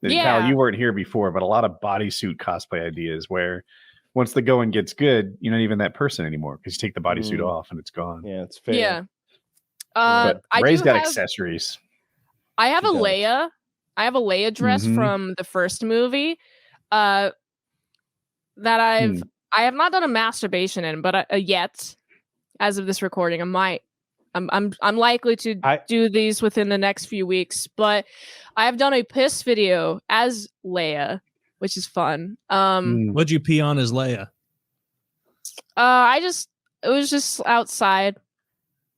Kyle, you weren't here before, but a lot of bodysuit cosplay ideas where once the going gets good, you're not even that person anymore because you take the bodysuit off and it's gone. Yeah, it's fair. Yeah. But Ray's got accessories. I have a Leia. I have a Leia dress from the first movie that I have not done a masturbation in, but yet, as of this recording, I'm likely to do these within the next few weeks. But I have done a piss video as Leia, which is fun. What'd you pee on as Leia? It was just outside.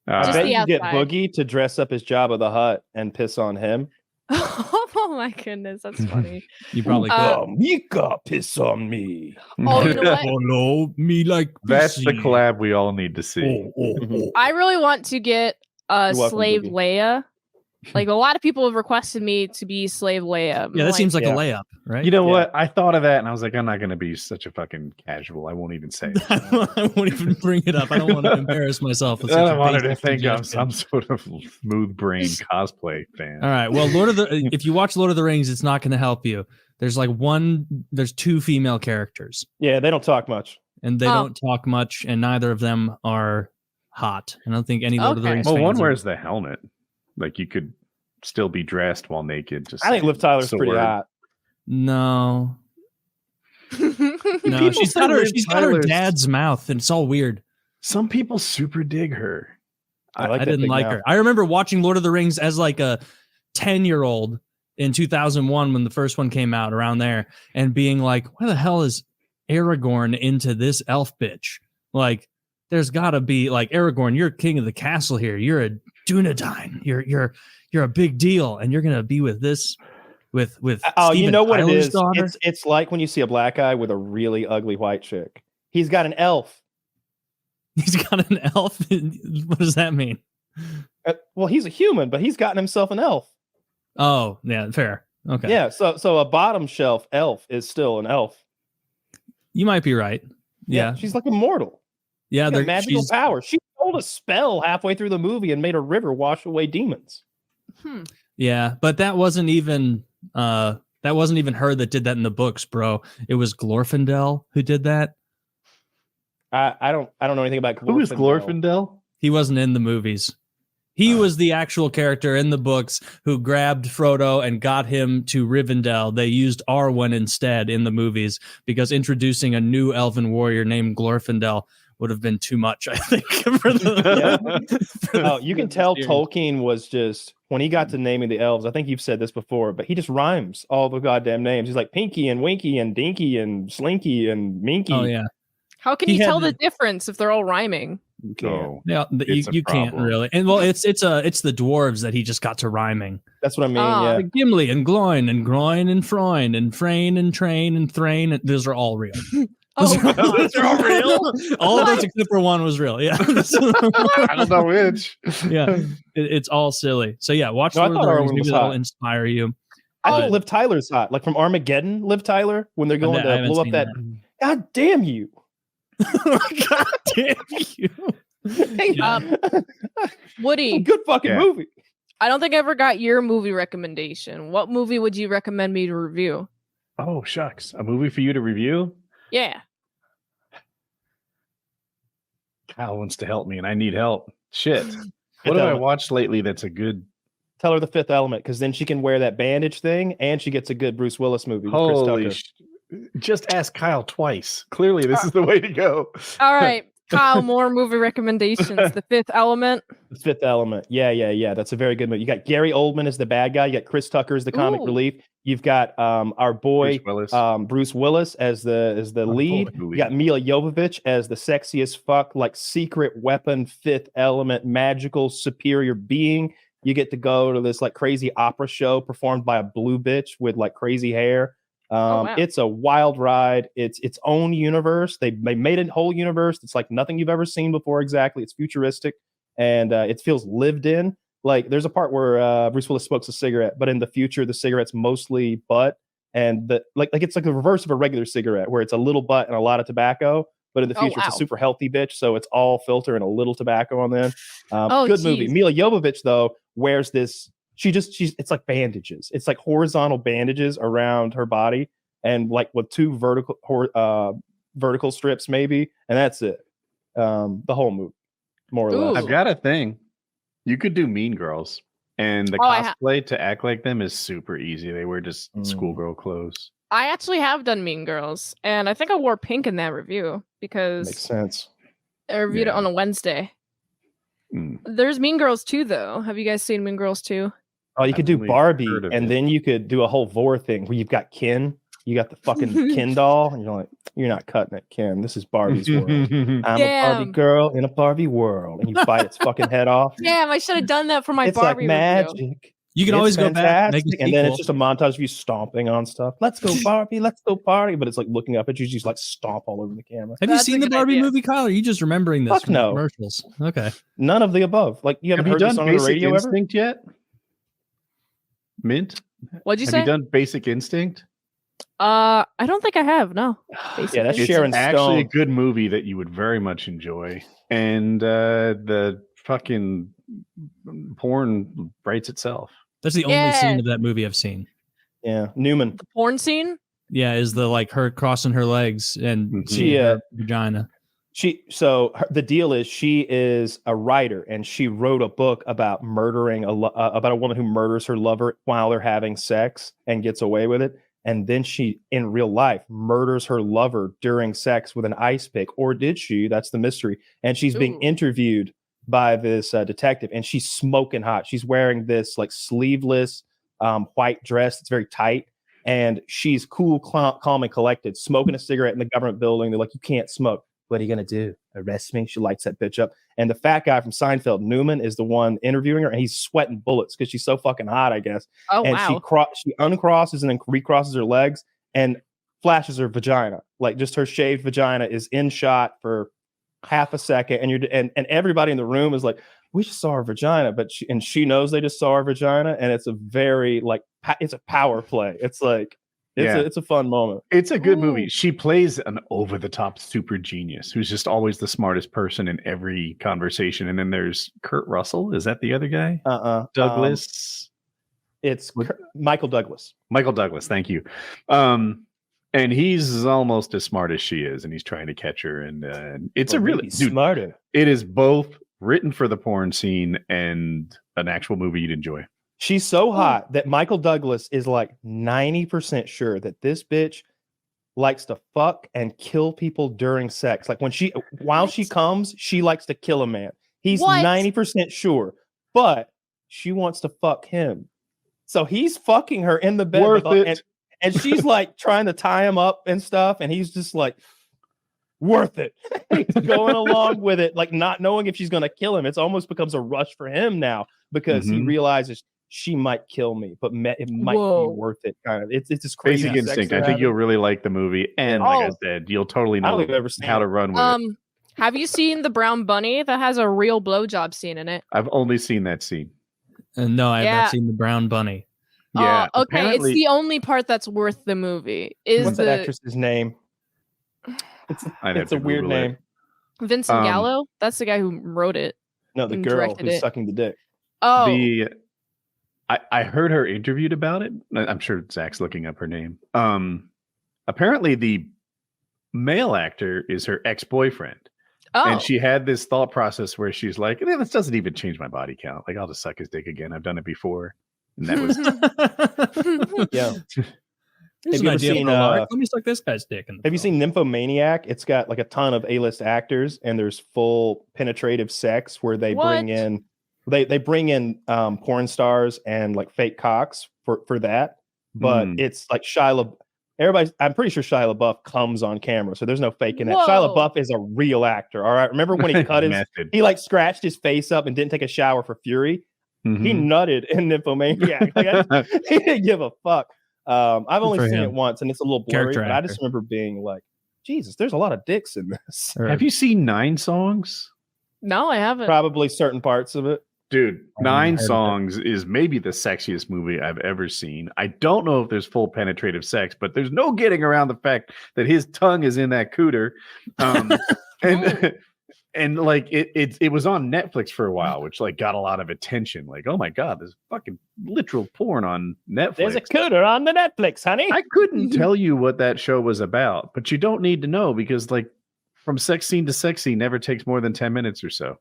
I bet you get Boogie to dress up as Jabba the Hutt and piss on him. Oh my goodness, that's funny. You probably could. Mika, piss on me. Oh, you know what? Follow me like that's the collab we all need to see. I really want to get Slave Leia. Like a lot of people have requested me to be Slave Leia. Yeah, that seems like a layup, right? You know what? I thought of that and I was like, I'm not going to be such a fucking casual. I won't even say it. I won't even bring it up. I don't want to embarrass myself. With I don't want to think I'm some sort of smooth brain cosplay fan. All right. Well, if you watch Lord of the Rings, it's not going to help you. There's there's 2 female characters. Yeah, they don't talk much. And they don't talk much, and neither of them are hot. I don't think any Lord of the Rings one wears the helmet. Like you could still be dressed while naked. Just I think Liv Tyler's pretty hot. No. No, she's got her dad's mouth, and it's all weird. Some people super dig her. I didn't like her. I remember watching Lord of the Rings as like a 10-year-old in 2001 when the first one came out around there, and being like, why the hell is Aragorn into this elf bitch? Like, there's got to be like, Aragorn, you're king of the castle here. You're a Dunedain. You're a big deal, and you're gonna be with this with you know what Tyler's it is? daughter? It's like when you see a black guy with a really ugly white chick. He's got an elf. He's got an elf. What does that mean? Well, he's a human, but he's gotten himself an elf. Oh, yeah, fair. Okay. Yeah, so a bottom shelf elf is still an elf. You might be right. Yeah. She's like immortal. Yeah, they're magical power. She pulled a spell halfway through the movie and made a river wash away demons. Yeah, but that wasn't even her that did that in the books, bro. It was Glorfindel who did that. I don't know anything about Glorfindel. Who is Glorfindel? He wasn't in the movies. He was the actual character in the books who grabbed Frodo and got him to Rivendell. They used Arwen instead in the movies because introducing a new elven warrior named Glorfindel would have been too much, I think. You can tell Tolkien was just, when he got to naming the elves, I think you've said this before, but he just rhymes all the goddamn names. He's like Pinky and Winky and Dinky and Slinky and Minky. Oh, yeah. How can you tell the difference if they're all rhyming? No, yeah, you can't really. And well, it's the dwarves that he just got to rhyming. That's what I mean. Yeah, like Gimli and Gloin and Groin and Froin and Frain and Train and Thrain. Those are all real. Those are all real. All of those except for one was real. Yeah, I don't know which. Yeah, it's all silly. So yeah, watch Lord of the Rings. Maybe that'll inspire you. I think Liv Tyler's hot. Like from Armageddon, Liv Tyler when they're going to blow up that. God damn you. God damn you. Woody, good fucking movie. I don't think I ever got your movie recommendation. What movie would you recommend me to review? Oh shucks, a movie for you to review? Yeah. Kyle wants to help me and I need help. Shit. What have I watched lately that's a good... Tell her The Fifth Element, because then she can wear that bandage thing and she gets a good Bruce Willis movie with Holy just ask Kyle twice. Clearly, this is the way to go. All right. Kyle, more movie recommendations. The Fifth Element. The Fifth Element. Yeah. That's a very good movie. You got Gary Oldman as the bad guy. You got Chris Tucker as the comic relief. You've got our boy Bruce Willis as the lead. You got Mila Jovovich as the sexiest fuck, like secret weapon, Fifth Element, magical superior being. You get to go to this like crazy opera show performed by a blue bitch with like crazy hair. Wow. It's a wild ride. It's its own universe. They made a whole universe. It's like nothing you've ever seen before. Exactly. It's futuristic and it feels lived in. Like there's a part where Bruce Willis smokes a cigarette, but in the future, the cigarette's mostly butt and it's like the reverse of a regular cigarette where it's a little butt and a lot of tobacco. But in the future, it's a super healthy bitch. So it's all filter and a little tobacco on there. Good movie. Mila Jovovich, though, wears this it's like bandages. It's like horizontal bandages around her body, and like with two vertical strips maybe, and that's it. The whole movie, more or less. I've got a thing. You could do Mean Girls, and the cosplay to act like them is super easy. They wear just schoolgirl clothes. I actually have done Mean Girls, and I think I wore pink in that review because makes sense. I reviewed it on a Wednesday. There's Mean Girls 2, though. Have you guys seen Mean Girls 2? Oh, you could do Barbie, and then you could do a whole Vor thing where you've got Ken. You got the fucking Ken doll, and you're like, you're not cutting it, Ken. This is Barbie's world. I'm a Barbie girl in a Barbie world, and you bite its fucking head off. Damn, I should have done that for my it's Barbie like magic. review. You can always go back, and then it's just a montage of you stomping on stuff. Let's go Barbie, let's go party. But it's like looking up at you, just like stomp all over the camera. Have you seen the Barbie movie, Kyle? Or are you just remembering this from no commercials? Okay, none of the above. Like you haven't heard this on the radio Instinct yet? Mint? What'd you say? Have you done Basic Instinct? I don't think I have. No. Yeah, that's Sharon Stone. Actually a good movie that you would very much enjoy, and the fucking porn writes itself. That's the only scene of that movie I've seen. Yeah, Newman. The porn scene? Yeah, is the like her crossing her legs and her vagina. The deal is she is a writer, and she wrote a book about murdering about a woman who murders her lover while they're having sex and gets away with it. And then she, in real life, murders her lover during sex with an ice pick. Or did she? That's the mystery. And she's being interviewed by this detective, and she's smoking hot. She's wearing this like sleeveless white dress. It's very tight. And she's cool, calm, and collected, smoking a cigarette in the government building. They're like, you can't smoke. What are you going to do? Arrest me? She lights that bitch up. And the fat guy from Seinfeld, Newman, is the one interviewing her, and he's sweating bullets because she's so fucking hot, I guess. Oh, and wow. She uncrosses and then recrosses her legs and flashes her vagina. Like just her shaved vagina is in shot for half a second. And everybody in the room is like, we just saw her vagina, but she knows they just saw her vagina. And it's a very like, it's a power play. It's like, it's a fun moment. It's a good movie. She plays an over-the-top super genius who's just always the smartest person in every conversation. And then there's Kurt Russell. Is that the other guy? Douglas. It's Michael Douglas. Michael Douglas. Thank you. And he's almost as smart as she is, and he's trying to catch her. And it's a really smarter. It is both written for the porn scene and an actual movie you'd enjoy. She's so hot that Michael Douglas is like 90% sure that this bitch likes to fuck and kill people during sex. Like while she comes, she likes to kill a man. He's 90% sure, but she wants to fuck him. So he's fucking her in the bed. Worth it. And she's like trying to tie him up and stuff. And he's just like, worth it. He's going along with it, like not knowing if she's going to kill him. It's almost becomes a rush for him now because he realizes she might kill me, but it might be worth it. Kind of. It's just crazy. Basic Instinct. I think you'll really like the movie, and like I said, you'll totally know how to run with it. Have you seen the Brown Bunny that has a real blowjob scene in it? I've only seen that scene. No, I have not seen the Brown Bunny. Yeah. Okay. It's the only part that's worth the movie. What's that actress's name? It's a weird name. Vincent Gallo. That's the guy who wrote it. No, the girl who's sucking the dick. Oh. I heard her interviewed about it. I'm sure Zach's looking up her name. Apparently the male actor is her ex-boyfriend. Oh. And she had this thought process where she's like, this doesn't even change my body count. Like, I'll just suck his dick again. I've done it before. And that was... yeah. Have you ever seen, let me suck this guy's dick. Have you seen Nymphomaniac? It's got like a ton of A-list actors, and there's full penetrative sex where they bring in porn stars and like fake cocks for that. But it's like I'm pretty sure Shia LaBeouf comes on camera, so there's no faking it. Shia LaBeouf is a real actor. All right. Remember when he cut he like scratched his face up and didn't take a shower for Fury? He nutted in Nymphomaniac. Like, he didn't give a fuck. I've only seen it once, and it's a little blurry, but I just remember being like, Jesus, there's a lot of dicks in this. Have you seen 9 Songs? No, I haven't. Probably certain parts of it. Dude, 9 Songs is maybe the sexiest movie I've ever seen. I don't know if there's full penetrative sex, but there's no getting around the fact that his tongue is in that cooter. And like it was on Netflix for a while, which like got a lot of attention. Like, oh my god, there's fucking literal porn on Netflix. There's a cooter on the Netflix, honey. I couldn't tell you what that show was about, but you don't need to know because like from sex scene to sex scene never takes more than 10 minutes or so.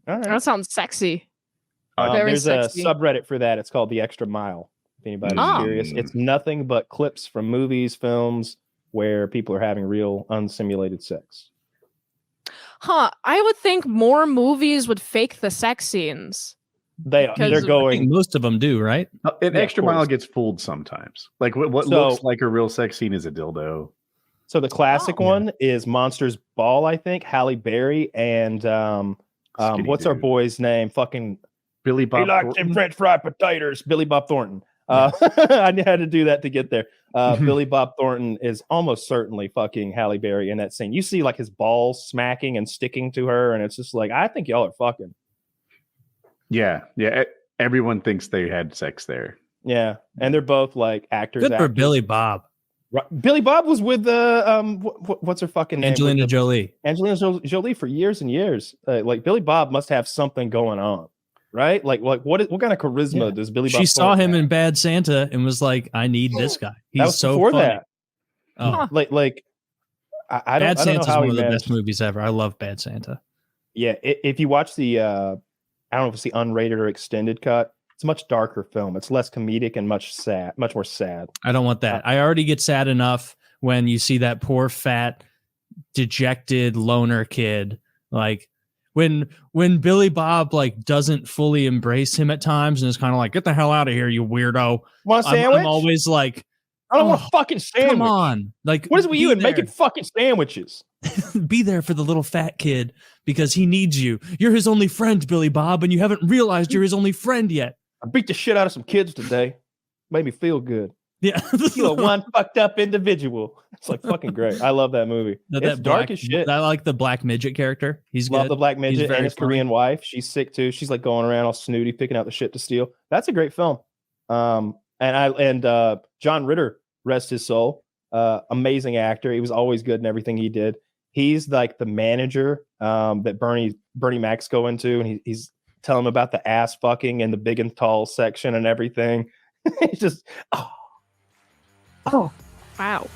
All right. That sounds sexy. There's sexy. A subreddit for that. It's called The Extra Mile. If anybody's curious, it's nothing but clips from movies, films where people are having real unsimulated sex. Huh, I would think more movies would fake the sex scenes. They're going. I think most of them do, right? An Extra Mile gets fooled sometimes. Like what looks like a real sex scene is a dildo. So the classic one is Monsters Ball, I think. Halle Berry and what's our boy's name? Fucking Billy Bob. He liked them French fried potatoes. Billy Bob Thornton. I had to do that to get there. Billy Bob Thornton is almost certainly fucking Halle Berry in that scene. You see like his balls smacking and sticking to her, and it's just like, I think y'all are fucking. Yeah. Everyone thinks they had sex there. Yeah, and they're both like actors. Good for Billy Bob. Billy Bob was with what's her fucking name? Angelina Jolie. Angelina Jolie for years and years. Like Billy Bob must have something going on. Right? Like what kind of charisma does Billy Bob? She saw him in Bad Santa and was like, I need this guy. He's so before funny. That. Oh. Like I don't know how one of the best movies ever. I love Bad Santa. Yeah, if you watch the I don't know if it's the unrated or extended cut, it's a much darker film. It's less comedic and much more sad. I don't want that. I already get sad enough when you see that poor fat dejected loner kid like when Billy Bob like doesn't fully embrace him at times and is kind of like, get the hell out of here, you weirdo. Want a sandwich? I'm always like, I don't want a fucking sandwich. Come on. Like, what is it with you and making fucking sandwiches? Be there for the little fat kid because he needs you. You're his only friend, Billy Bob, and you haven't realized you're his only friend yet. I beat the shit out of some kids today. Made me feel good. Yeah. One fucked up individual. It's like fucking great. I love that movie. It's dark as shit. I like the black midget character. He's love good. The black midget and his Korean wife. She's sick too. She's like going around all snooty, picking out the shit to steal. That's a great film. And John Ritter, rest his soul. Amazing actor. He was always good in everything he did. He's like the manager that Bernie Mac's go into, and he's telling him about the ass fucking and the big and tall section and everything. It's just oh. Wow.